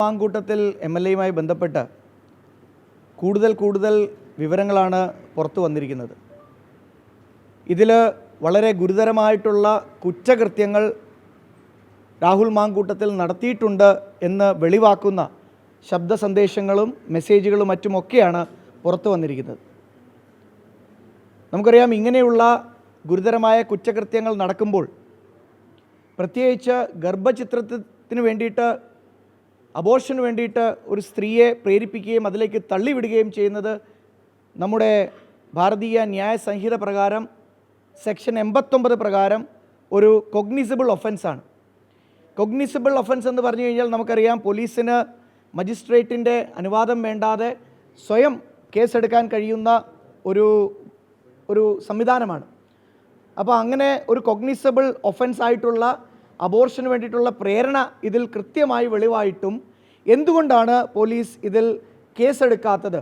മാങ്കൂട്ടത്തിൽ MLA-യുമായി ബന്ധപ്പെട്ട് കൂടുതൽ വിവരങ്ങളാണ് പുറത്തു വന്നിരിക്കുന്നത്. ഇതിൽ വളരെ ഗുരുതരമായിട്ടുള്ള കുറ്റകൃത്യങ്ങൾ രാഹുൽ മാങ്കൂട്ടത്തിൽ നടത്തിയിട്ടുണ്ട് എന്ന് വെളിവാക്കുന്ന ശബ്ദ സന്ദേശങ്ങളും മെസ്സേജുകളും മറ്റുമൊക്കെയാണ് പുറത്തു വന്നിരിക്കുന്നത്. നമുക്കറിയാം, ഇങ്ങനെയുള്ള ഗുരുതരമായ കുറ്റകൃത്യങ്ങൾ നടക്കുമ്പോൾ പ്രത്യേകിച്ച് ഗർഭചിത്രത്തിന് വേണ്ടിയിട്ട്, അബോർഷന് വേണ്ടിയിട്ട് ഒരു സ്ത്രീയെ പ്രേരിപ്പിക്കുകയും അതിലേക്ക് തള്ളിവിടുകയും ചെയ്യുന്നത് നമ്മുടെ ഭാരതീയ ന്യായ സംഹിത പ്രകാരം സെക്ഷൻ 89 പ്രകാരം ഒരു കൊഗ്നിസിബിൾ ഒഫൻസാണ്. കൊഗ്നിസിബിൾ ഒഫൻസ് എന്ന് പറഞ്ഞു കഴിഞ്ഞാൽ നമുക്കറിയാം, പോലീസിന് മജിസ്ട്രേറ്റിൻ്റെ അനുവാദം വേണ്ടാതെ സ്വയം കേസെടുക്കാൻ കഴിയുന്ന ഒരു സംവിധാനമാണ്. അപ്പോൾ അങ്ങനെ ഒരു കൊഗ്നിസിബിൾ ഒഫൻസ് ആയിട്ടുള്ള അബോർഷന് വേണ്ടിയിട്ടുള്ള പ്രേരണ ഇതിൽ കൃത്യമായി വെളിവായിട്ടും എന്തുകൊണ്ടാണ് പോലീസ് ഇതിൽ കേസെടുക്കാത്തത്?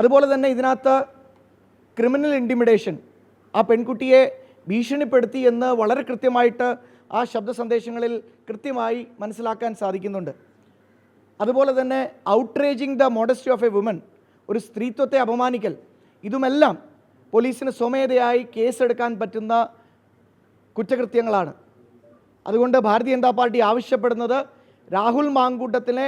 അതുപോലെ തന്നെ ഇതിനകത്ത് ക്രിമിനൽ ഇൻറ്റിമിഡേഷൻ, ആ പെൺകുട്ടിയെ ഭീഷണിപ്പെടുത്തി എന്ന് വളരെ കൃത്യമായിട്ട് ആ ശബ്ദ സന്ദേശങ്ങളിൽ കൃത്യമായി മനസ്സിലാക്കാൻ സാധിക്കുന്നുണ്ട്. അതുപോലെ തന്നെ outraging the modesty of a woman, ഒരു സ്ത്രീത്വത്തെ അപമാനിക്കൽ, ഇതുമെല്ലാം പോലീസിന് സ്വമേധയായി കേസെടുക്കാൻ പറ്റുന്ന കുറ്റകൃത്യങ്ങളാണ്. അതുകൊണ്ട് ഭാരതീയ ജനതാ പാർട്ടി ആവശ്യപ്പെടുന്നത് രാഹുൽ മാങ്കൂട്ടത്തിനെ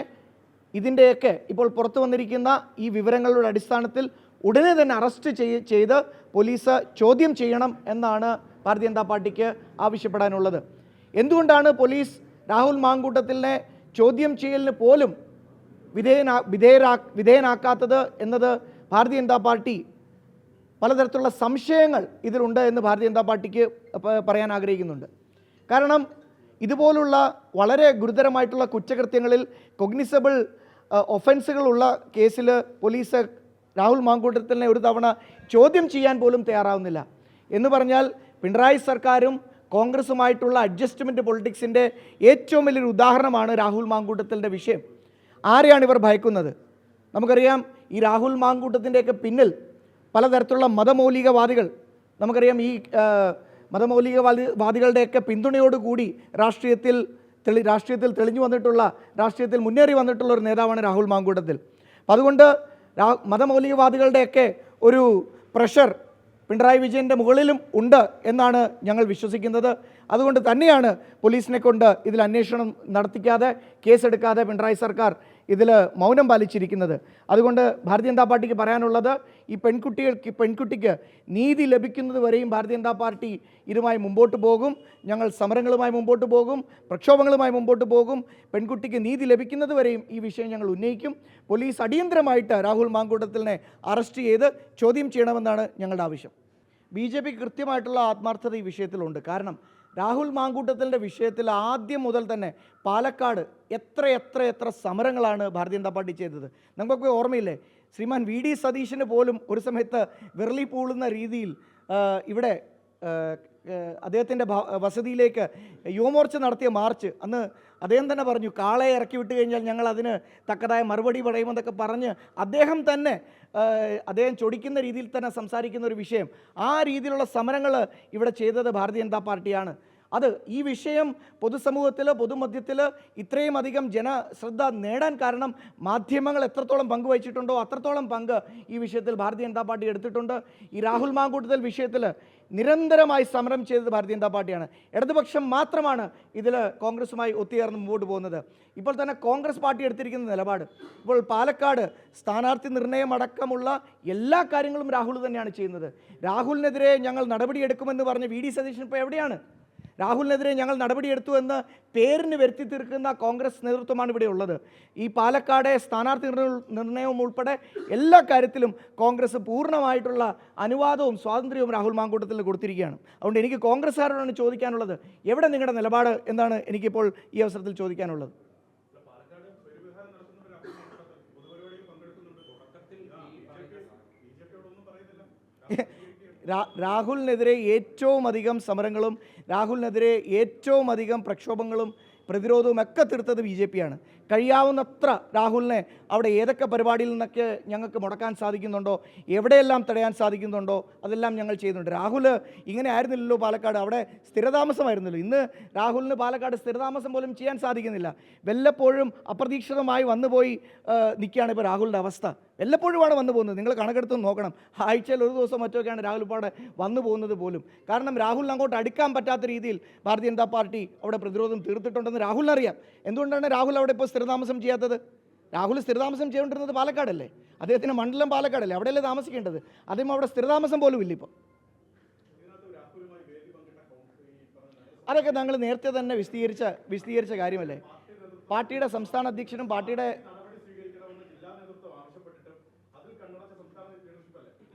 ഇതിൻ്റെയൊക്കെ ഇപ്പോൾ പുറത്തു വന്നിരിക്കുന്ന ഈ വിവരങ്ങളുടെ അടിസ്ഥാനത്തിൽ ഉടനെ തന്നെ അറസ്റ്റ് ചെയ്ത് പോലീസ് ചോദ്യം ചെയ്യണം എന്നാണ് ഭാരതീയ ജനതാ പാർട്ടിക്ക് ആവശ്യപ്പെടാനുള്ളത്. എന്തുകൊണ്ടാണ് പോലീസ് രാഹുൽ മാങ്കൂട്ടത്തിനെ ചോദ്യം ചെയ്യലിന് പോലും വിധേയനാക്കാത്തത് എന്നത് ഭാരതീയ ജനതാ പാർട്ടി പലതരത്തിലുള്ള സംശയങ്ങൾ ഇതിലുണ്ട് എന്ന് ഭാരതീയ ജനതാ പാർട്ടിക്ക് പറയാൻ ആഗ്രഹിക്കുന്നുണ്ട്. കാരണം ഇതുപോലുള്ള വളരെ ഗുരുതരമായിട്ടുള്ള കുറ്റകൃത്യങ്ങളിൽ കൊഗ്നിസബിൾ ഒഫൻസുകളുള്ള കേസിൽ പോലീസ് രാഹുൽ മാങ്കൂട്ടത്തിനെ ഒരു തവണ ചോദ്യം ചെയ്യാൻ പോലും തയ്യാറാവുന്നില്ല എന്ന് പറഞ്ഞാൽ പിണറായി സർക്കാരും കോൺഗ്രസുമായിട്ടുള്ള അഡ്ജസ്റ്റ്മെൻറ്റ് പൊളിറ്റിക്സിൻ്റെ ഏറ്റവും വലിയൊരു ഉദാഹരണമാണ് രാഹുൽ മാങ്കൂട്ടത്തിൻ്റെ വിഷയം. ആരെയാണ് ഇവർ ഭയക്കുന്നത്? നമുക്കറിയാം, ഈ രാഹുൽ മാങ്കൂട്ടത്തിൻ്റെയൊക്കെ പിന്നിൽ പലതരത്തിലുള്ള മതമൗലികവാദികൾ, നമുക്കറിയാം, ഈ മതമൗലികവാദികളുടെയൊക്കെ പിന്തുണയോടുകൂടി രാഷ്ട്രീയത്തിൽ തെളിഞ്ഞു വന്നിട്ടുള്ള, രാഷ്ട്രീയത്തിൽ മുന്നേറി വന്നിട്ടുള്ള ഒരു നേതാവാണ് രാഹുൽ മാങ്കൂട്ടത്തിൽ. അതുകൊണ്ട് മതമൗലികവാദികളുടെയൊക്കെ ഒരു പ്രഷർ പിണറായി വിജയൻ്റെ മുകളിലും ഉണ്ട് എന്നാണ് ഞങ്ങൾ വിശ്വസിക്കുന്നത്. അതുകൊണ്ട് തന്നെയാണ് പോലീസിനെ കൊണ്ട് ഇതിൽ അന്വേഷണം നടത്തിക്കാതെ, കേസെടുക്കാതെ പിണറായി സർക്കാർ ഇതിൽ മൗനം പാലിച്ചിരിക്കുന്നത്. അതുകൊണ്ട് ഭാരതീയ ജനതാ പാർട്ടിക്ക് പറയാനുള്ളത്, ഈ പെൺകുട്ടിക്ക് നീതി ലഭിക്കുന്നത് വരെയും ഭാരതീയ ജനതാ പാർട്ടി ഇതുമായി മുമ്പോട്ട് പോകും. ഞങ്ങൾ സമരങ്ങളുമായി മുമ്പോട്ട് പോകും, പ്രക്ഷോഭങ്ങളുമായി മുമ്പോട്ട് പോകും. പെൺകുട്ടിക്ക് നീതി ലഭിക്കുന്നത് വരെയും ഈ വിഷയം ഞങ്ങൾ ഉന്നയിക്കും. പോലീസ് അടിയന്തരമായിട്ട് രാഹുൽ മാങ്കൂട്ടത്തിനെ അറസ്റ്റ് ചെയ്ത് ചോദ്യം ചെയ്യണമെന്നാണ് ഞങ്ങളുടെ ആവശ്യം. BJP കൃത്യമായിട്ടുള്ള ആത്മാർത്ഥത ഈ വിഷയത്തിലുണ്ട്. കാരണം രാഹുൽ മാങ്കൂട്ടത്തിൻ്റെ വിഷയത്തിൽ ആദ്യം മുതൽ തന്നെ പാലക്കാട് എത്ര സമരങ്ങളാണ് ഭാരതീയ ജനതാ പാർട്ടി ചെയ്തത്. നമുക്കൊക്കെ ഓർമ്മയില്ലേ? ശ്രീമാൻ VD സതീശന് പോലും ഒരു സമയത്ത് വിരളി പൂളുന്ന രീതിയിൽ ഇവിടെ അദ്ദേഹത്തിൻ്റെ വസതിയിലേക്ക് യുവമോർച്ച നടത്തിയ മാർച്ച്, അന്ന് അദ്ദേഹം തന്നെ പറഞ്ഞു, കാളയെ ഇറക്കി വിട്ട് കഴിഞ്ഞാൽ ഞങ്ങൾ അതിന് തക്കതായ മറുപടി പറയുമെന്നൊക്കെ പറഞ്ഞ് അദ്ദേഹം ചൊടിക്കുന്ന രീതിയിൽ തന്നെ സംസാരിക്കുന്ന ഒരു വിഷയം, ആ രീതിയിലുള്ള സമരങ്ങൾ ഇവിടെ ചെയ്തത് ഭാരതീയ ജനതാ പാർട്ടിയാണ്. അത് ഈ വിഷയം പൊതുസമൂഹത്തിൽ, പൊതുമധ്യത്തിൽ ഇത്രയും അധികം ജനശ്രദ്ധ നേടാൻ കാരണം മാധ്യമങ്ങൾ എത്രത്തോളം പങ്കുവഹിച്ചിട്ടുണ്ടോ അത്രത്തോളം പങ്ക് ഈ വിഷയത്തിൽ ഭാരതീയ ജനതാ പാർട്ടി എടുത്തിട്ടുണ്ട്. ഈ രാഹുൽ മാങ്കൂട്ടത്തിൽ വിഷയത്തിൽ നിരന്തരമായി സമരം ചെയ്തത് ഭാരതീയ ജനതാ പാർട്ടിയാണ്. ഇടതുപക്ഷം മാത്രമാണ് ഇതിൽ കോൺഗ്രസുമായി ഒത്തുചേർന്ന് മുമ്പോട്ട് പോകുന്നത്. ഇപ്പോൾ തന്നെ കോൺഗ്രസ് പാർട്ടി എടുത്തിരിക്കുന്ന നിലപാട്, ഇപ്പോൾ പാലക്കാട് സ്ഥാനാർത്ഥി നിർണയം അടക്കമുള്ള എല്ലാ കാര്യങ്ങളും രാഹുൽ തന്നെയാണ് ചെയ്യുന്നത്. രാഹുലിനെതിരെ ഞങ്ങൾ നടപടിയെടുക്കുമെന്ന് പറഞ്ഞ് VD സതീശൻ ഇപ്പോൾ എവിടെയാണ്? രാഹുലിനെതിരെ ഞങ്ങൾ നടപടിയെടുത്തു എന്ന് പേരിന് വരുത്തി തീർക്കുന്ന കോൺഗ്രസ് നേതൃത്വമാണ് ഇവിടെ ഉള്ളത്. ഈ പാലക്കാട് സ്ഥാനാർത്ഥി നിർണയവും ഉൾപ്പെടെ എല്ലാ കാര്യത്തിലും കോൺഗ്രസ് പൂർണ്ണമായിട്ടുള്ള അനുവാദവും സ്വാതന്ത്ര്യവും രാഹുൽ മാങ്കൂട്ടത്തിന് കൊടുത്തിരിക്കുകയാണ്. അതുകൊണ്ട് എനിക്ക് കോൺഗ്രസ്സുകാരോടാണ് ചോദിക്കാനുള്ളത്, എവിടെ നിങ്ങളുടെ നിലപാട് എന്നാണ് എനിക്കിപ്പോൾ ഈ അവസരത്തിൽ ചോദിക്കാനുള്ളത്. രാഹുലിനെതിരെ ഏറ്റവും അധികം സമരങ്ങളും രാഹുലിനെതിരെ ഏറ്റവും അധികം പ്രക്ഷോഭങ്ങളും പ്രതിരോധവും ഒക്കെ തീർത്തത് BJP ആണ്. കഴിയാവുന്നത്ര രാഹുലിനെ അവിടെ ഏതൊക്കെ പരിപാടിയിൽ നിന്നൊക്കെ ഞങ്ങൾക്ക് മുടക്കാൻ സാധിക്കുന്നുണ്ടോ, എവിടെയെല്ലാം തടയാൻ സാധിക്കുന്നുണ്ടോ അതെല്ലാം ഞങ്ങൾ ചെയ്യുന്നുണ്ട്. രാഹുൽ ഇങ്ങനെ ആയിരുന്നില്ലല്ലോ പാലക്കാട്, അവിടെ സ്ഥിരതാമസമായിരുന്നല്ലോ. ഇന്ന് രാഹുലിന് പാലക്കാട് സ്ഥിരതാമസം പോലും ചെയ്യാൻ സാധിക്കുന്നില്ല. വല്ലപ്പോഴും അപ്രതീക്ഷിതമായി വന്നുപോയി നിൽക്കുകയാണ് ഇപ്പോൾ രാഹുലിൻ്റെ അവസ്ഥ. വല്ലപ്പോഴുമാണ് വന്നു പോകുന്നത്. നിങ്ങൾ കണക്കെടുത്ത് നോക്കണം, ആഴ്ചയിൽ ഒരു ദിവസം മറ്റൊക്കെയാണ് രാഹുൽ ഇപ്പോൾ അവിടെ വന്നു പോകുന്നത് പോലും. കാരണം രാഹുലിന് അങ്ങോട്ട് അടുക്കാൻ പറ്റാത്ത രീതിയിൽ ഭാരതീയ ജനതാ പാർട്ടി അവിടെ പ്രതിരോധം തീർത്തിട്ടുണ്ടെന്ന് രാഹുലിനറിയാം. എന്തുകൊണ്ടാണ് രാഹുൽ അവിടെ ഇപ്പോൾ സ്ഥിരതാമസം ചെയ്യാത്തത്? രാഹുൽ സ്ഥിരതാമസം ചെയ്തുകൊണ്ടിരുന്നത് പാലക്കാടല്ലേ, അദ്ദേഹത്തിന് മണ്ഡലം പാലക്കാടല്ലേ, അവിടെയല്ലേ താമസിക്കേണ്ടത്. അദ്ദേഹം അവിടെ സ്ഥിരതാമസം പോലും ഇല്ല ഇപ്പോൾ. അതൊക്കെ ഞങ്ങൾ നേരത്തെ തന്നെ വിശദീകരിച്ച കാര്യമല്ലേ. പാർട്ടിയുടെ സംസ്ഥാന അധ്യക്ഷനും പാർട്ടിയുടെ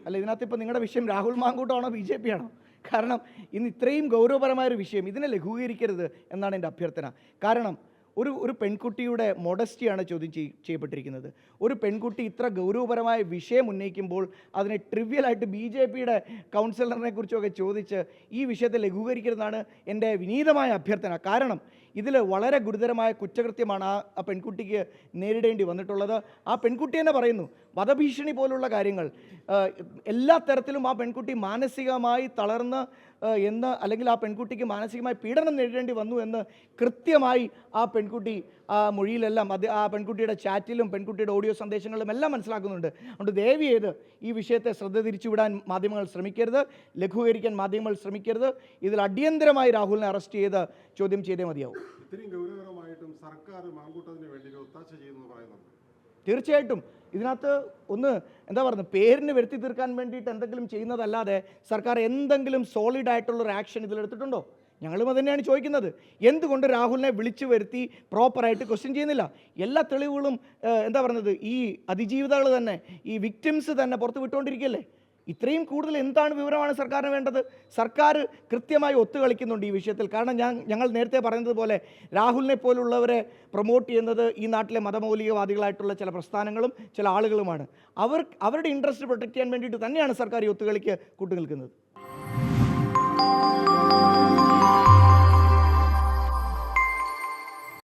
അല്ല, ഇതിനകത്ത് ഇപ്പോൾ നിങ്ങളുടെ വിഷയം രാഹുൽ മാങ്കൂട്ടമാണോ BJP ആണോ? കാരണം ഇന്ന് ഇത്രയും ഗൗരവപരമായൊരു വിഷയം, ഇതിനെ ലഘൂകരിക്കരുത് എന്നാണ് എൻ്റെ അഭ്യർത്ഥന. കാരണം ഒരു പെൺകുട്ടിയുടെ മൊഡസ്റ്റിയാണ് ചോദ്യം ചെയ്യപ്പെട്ടിരിക്കുന്നത്. ഒരു പെൺകുട്ടി ഇത്ര ഗൗരവപരമായ വിഷയം ഉന്നയിക്കുമ്പോൾ അതിനെ ട്രിവ്യലായിട്ട് BJPയുടെ കൗൺസിലറിനെ കുറിച്ചൊക്കെ ചോദിച്ച് ഈ വിഷയത്തെ ലഘൂകരിക്കരുതെന്നാണ് എൻ്റെ വിനീതമായ അഭ്യർത്ഥന. കാരണം ഇതിൽ വളരെ ഗുരുതരമായ കുറ്റകൃത്യമാണ് ആ പെൺകുട്ടിക്ക് നേരിടേണ്ടി വന്നിട്ടുള്ളത്. ആ പെൺകുട്ടി തന്നെ പറയുന്നു, വധഭീഷണി പോലുള്ള കാര്യങ്ങൾ എല്ലാ തരത്തിലും ആ പെൺകുട്ടി മാനസികമായി തളർന്ന് അല്ലെങ്കിൽ ആ പെൺകുട്ടിക്ക് മാനസികമായി പീഡനം നേരിടേണ്ടി വന്നു എന്ന് കൃത്യമായി ആ പെൺകുട്ടി ആ മൊഴിയിലെല്ലാം ആ പെൺകുട്ടിയുടെ ചാറ്റിലും പെൺകുട്ടിയുടെ ഓഡിയോ സന്ദേശങ്ങളിലും എല്ലാം മനസ്സിലാക്കുന്നുണ്ട്. അതുകൊണ്ട് ദയവ് ചെയ്ത് ഈ വിഷയത്തെ ശ്രദ്ധ തിരിച്ചുവിടാൻ മാധ്യമങ്ങൾ ശ്രമിക്കരുത്, ലഘൂകരിക്കാൻ മാധ്യമങ്ങൾ ശ്രമിക്കരുത്. ഇതിൽ അടിയന്തരമായി രാഹുലിനെ അറസ്റ്റ് ചെയ്ത് ചോദ്യം ചെയ്തേ മതിയാവും. ഇത്രയും ഗൗരവമായിട്ടും സർക്കാർ മാങ്കൂട്ടത്തിന് വേണ്ടി ഒത്താശ ചെയ്യുന്നു പറയുന്നുണ്ട്. തീർച്ചയായിട്ടും ഇതിനകത്ത് എന്താ പറയുന്നത്, പേരിന് വരുത്തി തീർക്കാൻ വേണ്ടിയിട്ട് എന്തെങ്കിലും ചെയ്യുന്നതല്ലാതെ സർക്കാർ എന്തെങ്കിലും സോളിഡായിട്ടുള്ളൊരു ആക്ഷൻ ഇതിലെടുത്തിട്ടുണ്ടോ? ഞങ്ങളും അത് തന്നെയാണ് ചോദിക്കുന്നത്. എന്തുകൊണ്ട് രാഹുലിനെ വിളിച്ചു വരുത്തി പ്രോപ്പറായിട്ട് ക്വസ്റ്റ്യൻ ചെയ്യുന്നില്ല? എല്ലാ തെളിവുകളും എന്താ പറയുന്നത്, ഈ അതിജീവിതകൾ തന്നെ, ഈ വിക്ടിംസ് തന്നെ പുറത്ത് വിട്ടുകൊണ്ടിരിക്കുകയല്ലേ. ഇത്രയും കൂടുതൽ എന്താണ് വിവരമാണ് സർക്കാരിന് വേണ്ടത്? സർക്കാർ കൃത്യമായി ഒത്തുകളിക്കുന്നുണ്ട് ഈ വിഷയത്തിൽ. കാരണം ഞങ്ങൾ നേരത്തെ പറയുന്നത് പോലെ രാഹുലിനെ പോലുള്ളവരെ പ്രൊമോട്ട് ചെയ്യുന്നത് ഈ നാട്ടിലെ മതമൗലികവാദികളായിട്ടുള്ള ചില പ്രസ്ഥാനങ്ങളും ചില ആളുകളുമാണ്. അവരുടെ ഇൻട്രസ്റ്റ് പ്രൊട്ടക്റ്റ് ചെയ്യാൻ വേണ്ടിയിട്ട് തന്നെയാണ് സർക്കാർ ഈ ഒത്തുകളിക്ക് കൂട്ടുനിൽക്കുന്നത്.